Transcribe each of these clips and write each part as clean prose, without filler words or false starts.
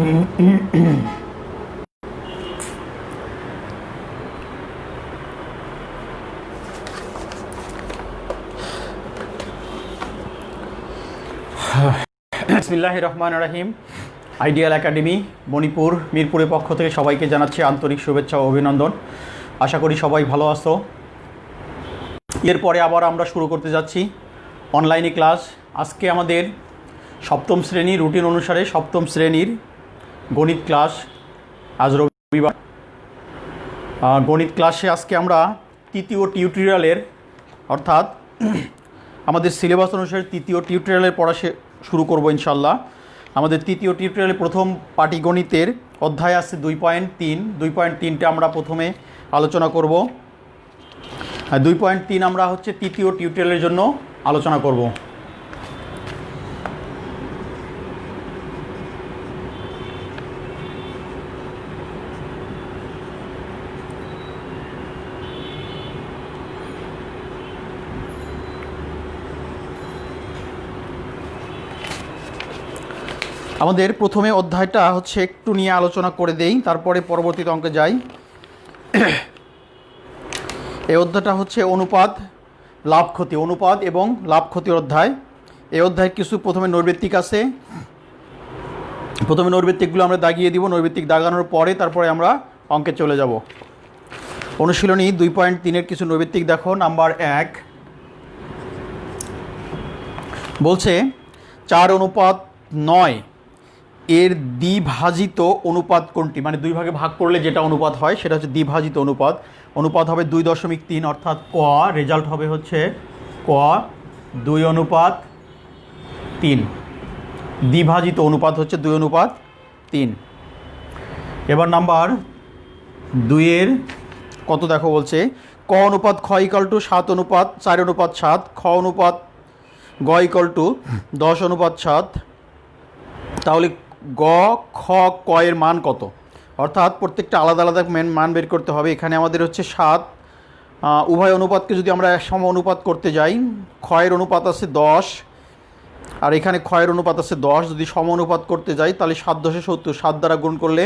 বিসমিল্লাহির রহমানির রহিম। Ideal academy Manipur মিরপুরের পক্ষ থেকে সবাইকে জানাচ্ছি আন্তরিক শুভেচ্ছা ও অভিনন্দন। আশা করি সবাই ভালো আছো। এরপরে আবার আমরা শুরু করতে যাচ্ছি অনলাইনে ক্লাস। আজকে আমাদের সপ্তম শ্রেণী রুটিন অনুসারে সপ্তম শ্রেণীর গণিত ক্লাস। আজ রবিবার গণিত ক্লাসে আজকে আমরা তৃতীয় টিউটোরিয়ালের অর্থাৎ আমাদের সিলেবাস অনুসারে তৃতীয় টিউটোরিয়ালের পড়া শুরু করব ইনশাল্লাহ। আমাদের তৃতীয় টিউটোরিয়ালে প্রথম পাটিগণিতের অধ্যায় আছে 2.3। 2.3টা আমরা প্রথমে আলোচনা করব। 2.3 আমরা হচ্ছে তৃতীয় টিউটোরিয়ালের জন্য আলোচনা করব। আমাদের প্রথমে অধ্যায়টা হচ্ছে একটু নিয়ে আলোচনা করে দেই, তারপরে পরবর্তীতে অঙ্কে যাই। এই অধ্যায়টা হচ্ছে অনুপাত লাভ ক্ষতি, অনুপাত এবং লাভ ক্ষতির অধ্যায়। এই অধ্যায় কিছু প্রথমে নৈর্ব্যক্তিক আছে, প্রথমে নৈর্ব্যক্তিকগুলো আমরা দাগিয়ে দিব। নৈর্ব্যক্তিক দাগানোর পরে তারপরে আমরা অঙ্কে চলে যাব। অনুশীলনী 2.3-এর কিছু নৈর্ব্যক্তিক দেখো। নাম্বার 1 বলছে 4:9 এর দ্বিভাজিত অনুপাত কোনটি? মানে দুই ভাগে ভাগ করলে যেটা অনুপাত হয় সেটা হচ্ছে দ্বিভাজিত অনুপাত। অনুপাত হবে 2.3, অর্থাৎ ক। রেজাল্ট হবে হচ্ছে ক 2:3। দ্বিভাজিত অনুপাত হচ্ছে 2:3। এবার নাম্বার 2-এর কত দেখো, বলছে ক অনুপাত খ = 7:4:7, খ অনুপাত গ = 10:7। তাহলে গ খ ক এর মান কত? অর্থাৎ প্রত্যেকটা আলাদা আলাদা মান বের করতে হবে। এখানে আমাদের হচ্ছে 7। উভয় অনুপাতকে যদি আমরা সম অনুপাত করতে যাই, খ এর অনুপাত আছে 10 আর এখানে খ এর অনুপাত আছে 10। যদি সম অনুপাত করতে যাই তাহলে 7 × 10 = 70, 7 দ্বারা গুণ করলে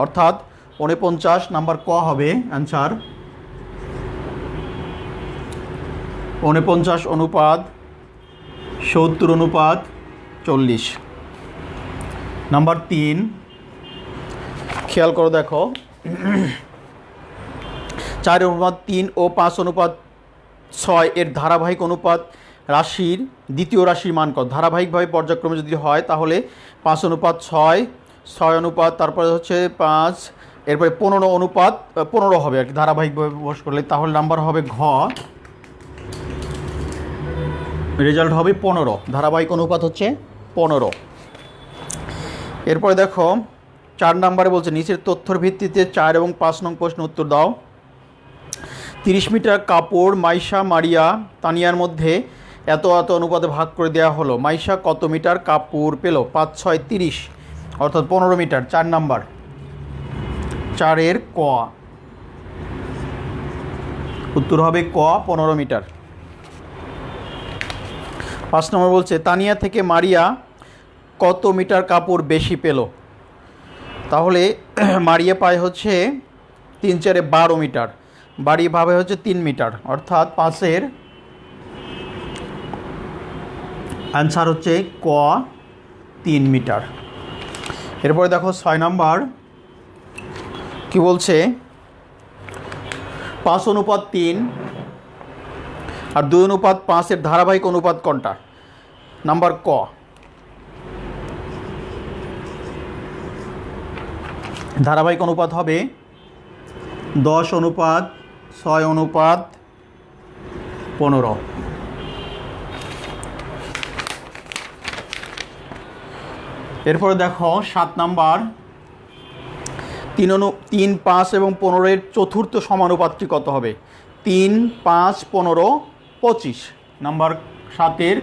অর্থাৎ 49 নাম্বার ক হবে অ্যান্সার। 49:70:40। নাম্বার 3 খেয়াল করো, দেখো 4:3 ও 5:6 এর ধারাবাহিক অনুপাত রাশির দ্বিতীয় রাশির মান কত? ধারাবাহিকভাবে পর্যায়ক্রমে যদি হয় তাহলে 5:6, 6 তারপরে হচ্ছে 5, এরপরে 15 হবে আর কি, ধারাবাহিকভাবে বস করলে। তাহলে নাম্বার হবে ঘ, রেজাল্ট হবে 15। ধারাবাহিক অনুপাত হচ্ছে 15। এরপরে দেখো 4 নম্বরে বলছে নিচের তথ্যের ভিত্তিতে 4 এবং 5 নং প্রশ্ন উত্তর দাও। 30 মিটার কাপড় মাইশা, মারিয়া, তানিয়ার মধ্যে এত এত অনুপাতে ভাগ করে দেওয়া হলো। মাইশা কত মিটার কাপড় পেল? 5, 6, 30 অর্থাৎ 15 মিটার। 4 নাম্বার 4-এর ক উত্তর হবে ক 15 মিটার। 5 নম্বর বলছে তানিয়া থেকে মারিয়া কত মিটার কাপড় বেশি পেল? তাহলে মারিয়া পায় হচ্ছে 3, 4, 12 মিটার, বাড়ি ভাবে হচ্ছে 3 মিটার, অর্থাৎ 5-এর অ্যান্সার হচ্ছে ক 3 মিটার। এরপরে দেখো 6 নাম্বার কি বলছে 5:3 আর 2:5 এর ধারাবাহিক অনুপাত কোনটা? নাম্বার ক। ধারাবাহিক অনুপাত হবে 10:6:15। এরপরে দেখো 7 নাম্বার 3, 5 এবং 15-এর চতুর্থ সমানুপাতটি কত হবে? 3, 5, 15, 25। নাম্বার 7-এর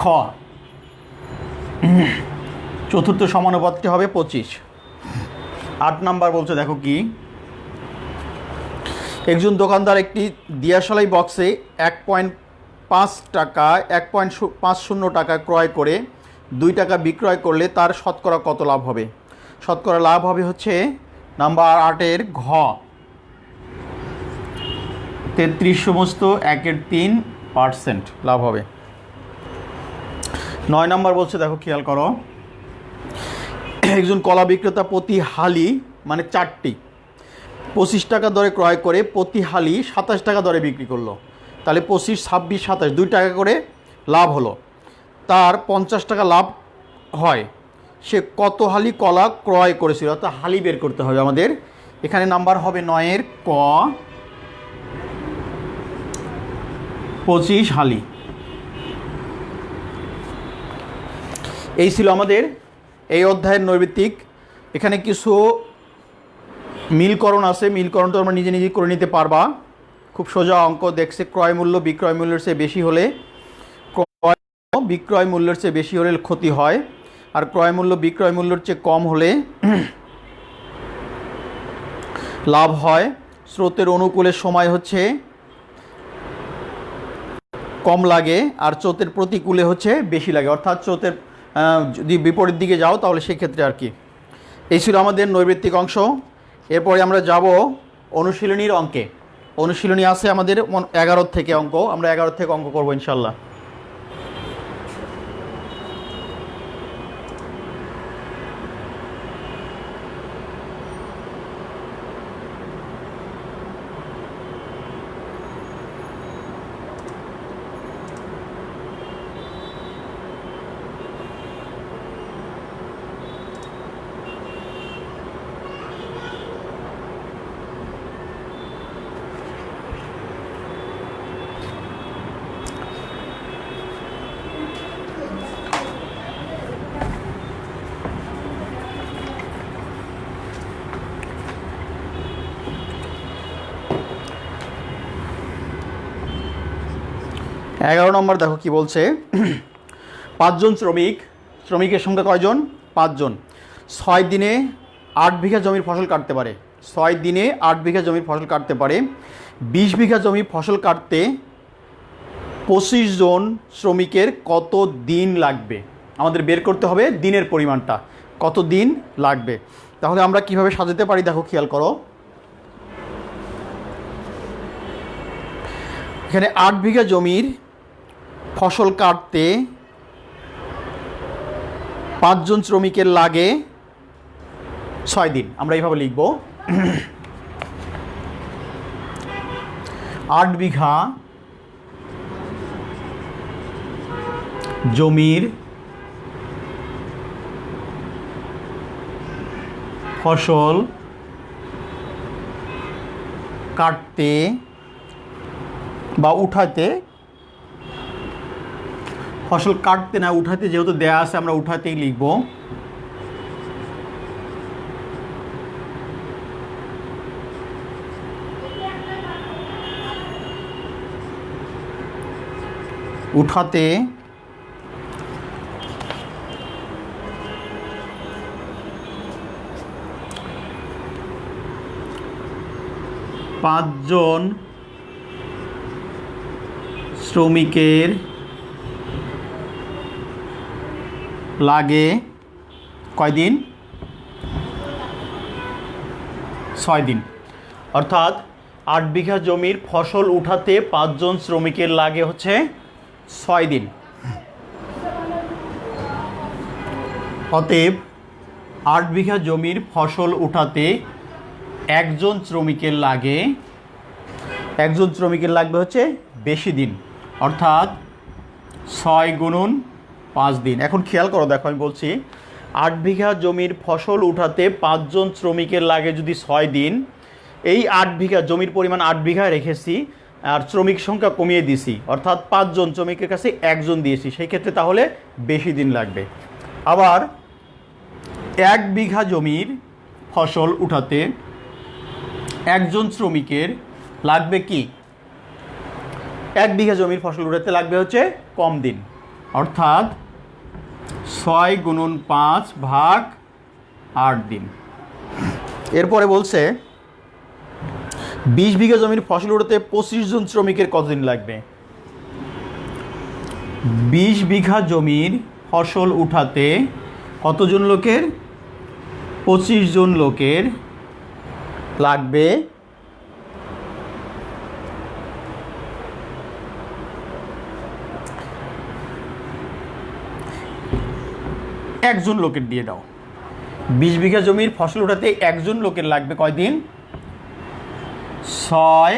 খ চতুর্থ সমানুপাতটি হবে 25। 8 নাম্বার বলছে দেখো কি, একজন দোকানদার একটি দিয়াশালাই বক্সে 1.5 টাকা 1.50 টাকা ক্রয় করে 2 টাকা বিক্রয় করলে তার শতকরা কত লাভ হবে? শতকরা লাভ হবে হচ্ছে নাম্বার 8-এর ঘ, 33/1/3% লাভ হবে। 9 নম্বর বলছে, দেখো খেয়াল করো, একজন কলা বিক্রেতা প্রতি হালি মানে 4টি 25 টাকা দরে ক্রয় করে প্রতি হালি 27 টাকা দরে বিক্রি করলো। তাহলে 25, 26, 27 2 টাকা করে লাভ হলো। তার 50 টাকা লাভ হয়। সে কত হালি কলা ক্রয় করেছিল? অর্থাৎ হালি বের করতে হবে আমাদের। এখানে নাম্বার হবে 9-এর ক, 25 হালি। এই ছিল আমাদের এই অধ্যায়ের নৈর্ব্যক্তিক। এখানে কিছু মিলকরণ আছে, মিলকরণ তো আমরা নিজে নিজেই করে নিতে পারবা। খুব সোজা অঙ্ক দেখছে, ক্রয় মূল্য বিক্রয় মূল্যের চেয়ে বেশি হলে, ক্রয় বিক্রয় মূল্যের চেয়ে বেশি হলে ক্ষতি হয়, আর ক্রয় মূল্য বিক্রয় মূল্যের চেয়ে কম হলে লাভ হয়। স্রোতের অনুকূলে সময় হচ্ছে কম লাগে, আর স্রোতের প্রতিকূলে হচ্ছে বেশি লাগে। অর্থাৎ স্রোতের যদি বিপরীত দিকে যাও তাহলে সেক্ষেত্রে আর কি। এই ছিল আমাদের নৈর্ব্যক্তিক অংশ। এরপরে আমরা যাব অনুশীলনীর অঙ্কে। অনুশীলনী আছে আমাদের 11 থেকে অঙ্ক, আমরা 11 থেকে অঙ্ক করবো ইনশাল্লাহ। এগারো নম্বর দেখো কি বলছে। 5 জন শ্রমিকের সংখ্যা কয়জন? 5 জন। 6 দিনে 8 বিঘা জমির ফসল কাটতে পারে। 6 দিনে 8 বিঘা জমির ফসল কাটতে পারে। 20 বিঘা জমি ফসল কাটতে 25 জন শ্রমিকের কত দিন লাগবে? আমাদের বের করতে হবে দিনের পরিমাণটা, কত দিন লাগবে। তাহলে আমরা কিভাবে সাজাতে পারি দেখো খেয়াল করো। এখানে 8 বিঘা জমির ফসল কাটতে 5 জন শ্রমিকের লাগে 6 দিন। আমরা এইভাবে লিখব, 8 বিঘা জমির ফসল কাটতে বা উঠাতে, ফসল কাটতে না উঠাতে, যেহেতু দেয়া আছে আমরা উঠাতেই লিখব। উঠাতে 5 জন শ্রমিকের লাগে কয়দিন? 6 দিন। অর্থাৎ 8 বিঘা জমির ফসল উঠাতে 5 জন শ্রমিকের লাগে হচ্ছে 6 দিন। অতএব 8 বিঘা জমির ফসল উঠাতে একজন শ্রমিকের লাগবে হচ্ছে বেশি দিন, অর্থাৎ 6 × 5 দিন। এখন খেয়াল করো, দেখো আমি বলছি 8 বিঘা জমির ফসল উঠাতে 5 জন শ্রমিকের লাগে যদি 6 দিন, এই 8 বিঘা জমির পরিমাণ 8 বিঘা রেখেছি আর শ্রমিক সংখ্যা কমিয়ে দিছি, অর্থাৎ 5 জন শ্রমিকের কাছে 1 জন দিয়েছি, সেই ক্ষেত্রে তাহলে বেশি দিন লাগবে। আবার 1 বিঘা জমির ফসল উঠাতে একজন শ্রমিকের লাগবে কি? 1 বিঘা জমির ফসল উঠাতে লাগবে হচ্ছে কম দিন, অর্থাৎ 6 × 5/8 দিন। এরপরে বলছে 20 বিঘা জমির ফসল উঠাতে 25 জন শ্রমিকের কতদিন লাগবে? 20 বিঘা জমির ফসল উঠাতে কতজন লোকের? 25 জন লোকের লাগবে একজন লোকের দিয়ে দাও। 20 বিঘা জমির ফসল উঠাতে একজন লোকের লাগবে কয়দিন? 6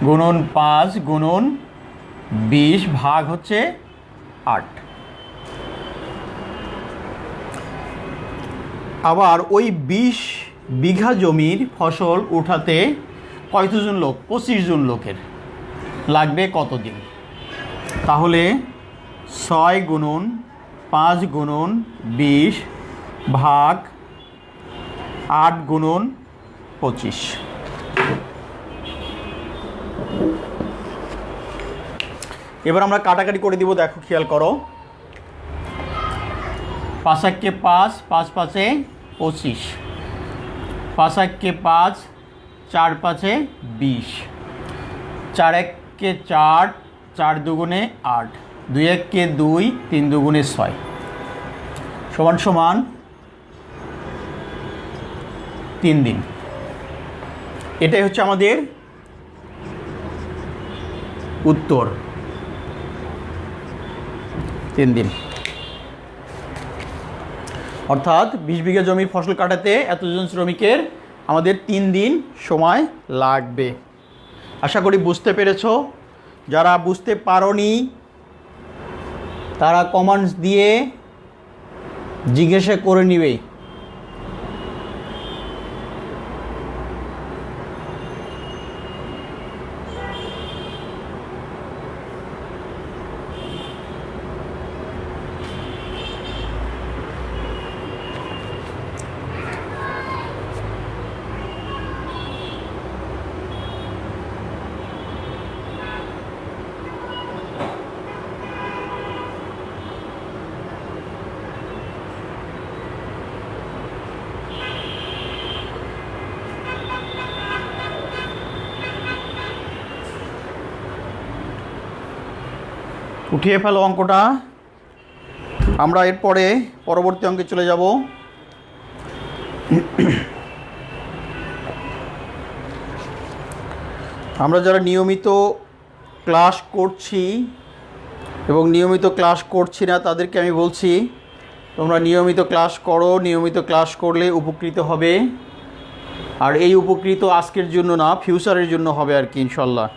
গুণন 5 গুণন 20 ভাগ হচ্ছে 8। আবার ওই 20 বিঘা জমির ফসল উঠাতে কতজন লোক? 25 জন লোকের লাগবে কতদিন? তাহলে 6 গুণন 5 গুণন 20 ভাগ 8 গুণন 25। এবার আমরা কাটাকাটি করে দিব, দেখো খেয়াল করো। 5 × 5 5 × 5 25, 5 × 5 4 × 5 20, 4 × 1 4 4 × 2 8, 2 × 1 2 3 × 2 6 সমান সমান 3 দিন। এটাই হচ্ছে আমাদের উত্তর, 3 দিন। অর্থাৎ 20 বিঘা জমির ফসল কাটাতে এতজন শ্রমিকের আমাদের 3 দিন সময় লাগবে। আশা করি বুঝতে পেরেছো। যারা বুঝতে পারোনি তারা কমেন্টস দিয়ে জিজ্ঞাসা করে নিবে। উঠিয়ে ফেলো অঙ্কটা। আমরা এরপরে পরবর্তী অঙ্কে চলে যাব। আমরা যারা নিয়মিত ক্লাস করছি এবং নিয়মিত ক্লাস করছি না তাদেরকে আমি বলছি, তোমরা নিয়মিত ক্লাস করো। নিয়মিত ক্লাস করলে উপকৃত হবে। আর এই উপকৃত আজকের জন্য না, ফিউচারের জন্য হবে আর কি, ইনশাল্লাহ।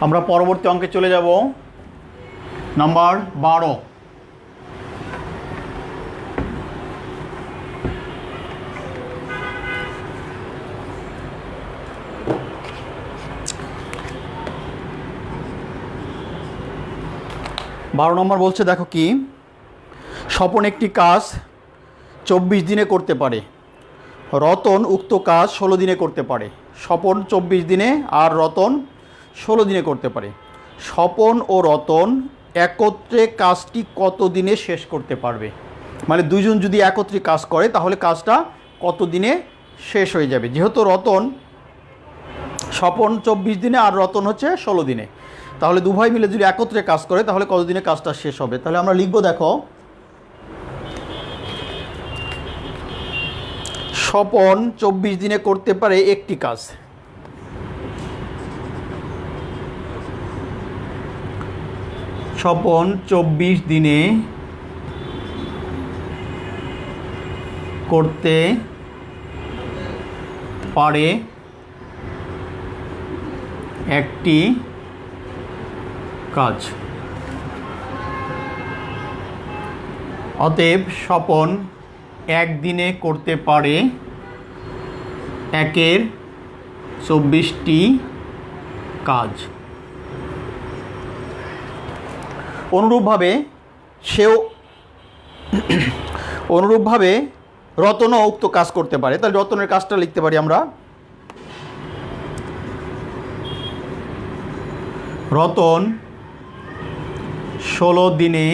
আমরা পরবর্তী অঙ্কে চলে যাব। নাম্বার 12। নম্বর বলছে, দেখো কি, স্বপন একটি কাজ 24 দিনে করতে পারে, রতন উক্ত কাজ 16 দিনে করতে পারে। স্বপন 24 দিনে আর রতন 16 দিনে করতে পারে। স্বপন ও রতন একত্রে কাজটি কত দিনে শেষ করতে পারবে? মানে দুজন যদি একত্রে কাজ করে তাহলে কাজটা কত দিনে শেষ হয়ে যাবে? যেহেতু স্বপন 24 দিনে আর রতন হচ্ছে 16 দিনে, তাহলে দুভাই মিলে যদি একত্রে কাজ করে তাহলে কত দিনে কাজটা শেষ হবে? তাহলে আমরা লিখব, দেখো, স্বপন 24 দিনে করতে পারে একটি কাজ। স্বপন 24 দিনে করতে পারে একটি কাজ। অতএব স্বপন একদিনে করতে পারে একের 24টি কাজ। অনুরূপভাবে রতনও উক্ত কাজ করতে পারে। তাহলে রতনের কাজটা লিখতে পারি আমরা, রতন 16 দিনে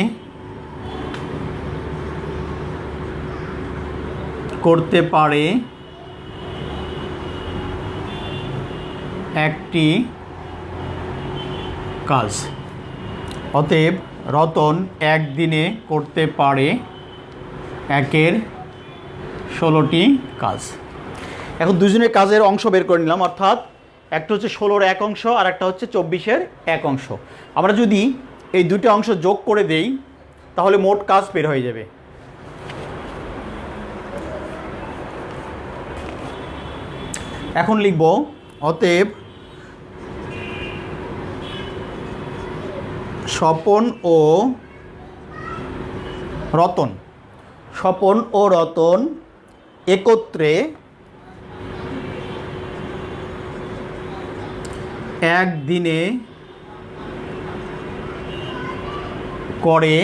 করতে পারে একটি কাজ। অতএব রতন একদিনে করতে পারে একের 16টি কাজ। এখন দুজনের কাজের অংশ বের করে নিলাম, অর্থাৎ একটা হচ্ছে 16-র 1 অংশ আর একটা হচ্ছে 24-এর 1 অংশ। আমরা যদি এই দুটো অংশ যোগ করে দেই তাহলে মোট কাজ বের হয়ে যাবে। এখন লিখব অতএব স্বপন ও রতন একত্রে একদিনে করে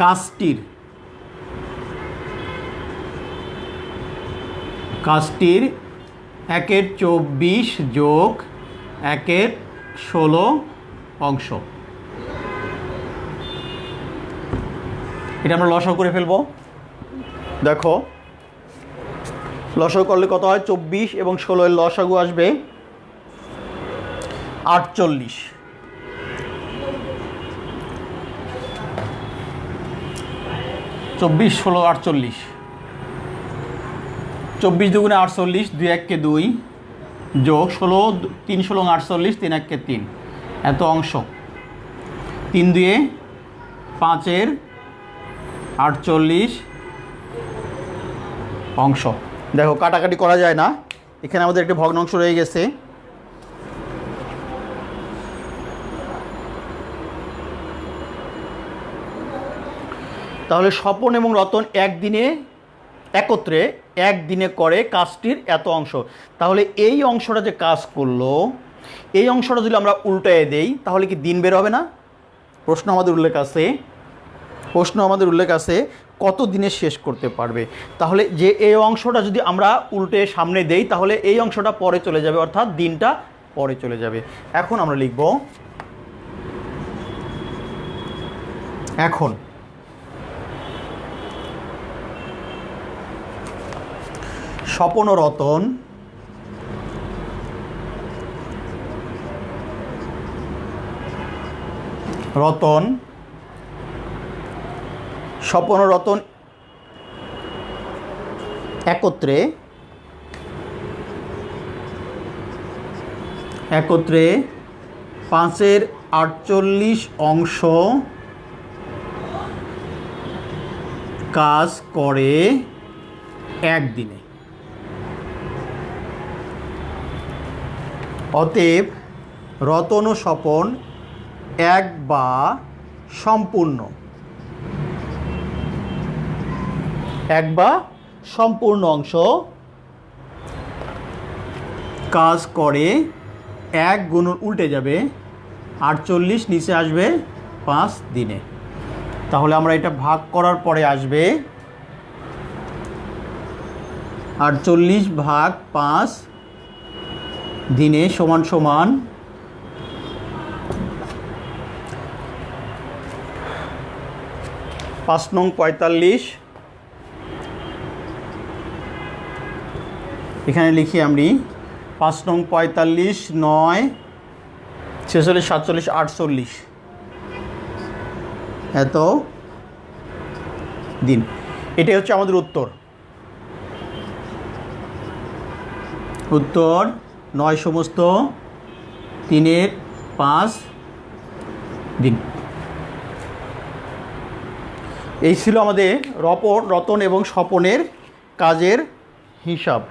কাজটির 1-এর 24 যোগ 1-এর 16 অংশ। এটা আমরা লসাগু করে ফেলবো। দেখো লসাগু করলে কত হয়, 24 এবং 16-এর লসাগু আসবে 48। 24, 16, 48, 24 দুগুণে 48, 2-1-কে 2 যোগ 16, 3 16 48, 3-1-কে 3, এত অংশ। 3 2-এ 5-এর 48 অংশ। দেখো কাটাকাটি করা যায় না, এখানে আমাদের একটা ভগ্নাংশ রয়ে গেছে। তাহলে স্বপন এবং রতন একত্রে একদিনে করে কাজটির এত অংশ। তাহলে এই অংশটা যে কাজ করলো, এই অংশটা যদি আমরা উল্টায় দেই তাহলে কি দিন বের হবে না? প্রশ্ন আমাদের উল্লেখ আছে কত দিনে শেষ করতে পারবে। তাহলে যে এই অংশটা যদি আমরা উল্টে সামনে দেই তাহলে এই অংশটা পরে চলে যাবে, অর্থাৎ দিনটা পরে চলে যাবে। এখন আমরা লিখব এখন স্বপন ও রতন স্বপন ও রতন একত্রে 5-এর 48 অংশ কাজ করে একদিনে। অতএব রতন ও স্বপন এক বা সম্পূর্ণ অংশ কাজ করে এক গুণন উল্টে যাবে 48, নিচে আসবে 5 দিনে। তাহলে আমরা এটা ভাগ করার পরে আসবে 48 ভাগ 5 দিনে সমান সমান 5 নং 45। এখানে লিখি আমি 5 নং 45, 9, 46, 47, 48 এত দিন। এটাই হচ্ছে আমাদের উত্তর 9 সমস্ত 3-এর 5 দিন। এই ছিল আমাদের রতন এবং স্বপনের কাজের হিসাব।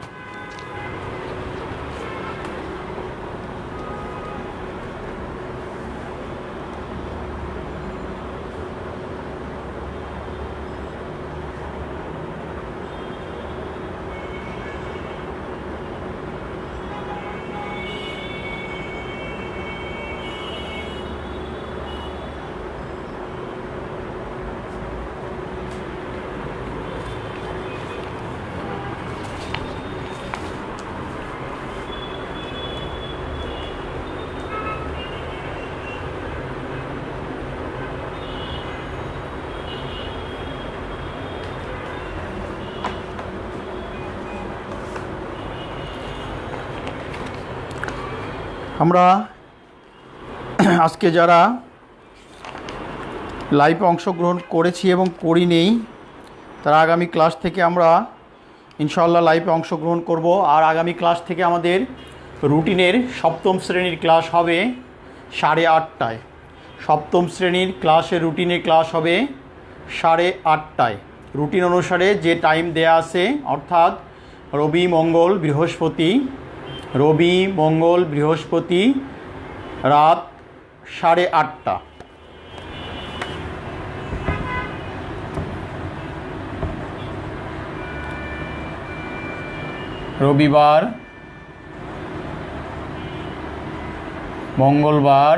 আমরা আজকে যারা লাইভে অংশগ্রহণ করেছি এবং করি নেই তারা আগামী ক্লাস থেকে আমরা ইনশাআল্লাহ লাইভে অংশগ্রহণ করব। আর আগামী ক্লাস থেকে আমাদের রুটিনের সপ্তম শ্রেণীর ক্লাস হবে 8:30টায়। সপ্তম শ্রেণীর ক্লাসের রুটিনের ক্লাস হবে 8:30টায়। রুটিন অনুসারে যে টাইম দেয়া আছে, অর্থাৎ রবি মঙ্গল বৃহস্পতি রাত 8:30টা। রবিবার, মঙ্গলবার,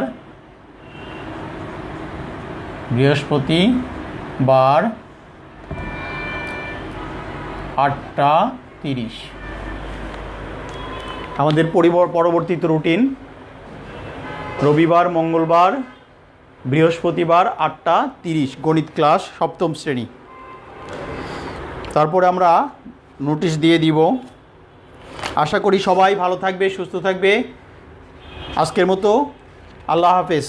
বৃহস্পতিবার 8:30। আমাদের পরবর্তীতে রুটিন রবিবার, মঙ্গলবার, বৃহস্পতিবার 8:30 গণিত ক্লাস সপ্তম শ্রেণী। তারপরে আমরা নোটিশ দিয়ে দিব। আশা করি সবাই ভালো থাকবে, সুস্থ থাকবে। আজকের মতো আল্লাহ হাফেজ।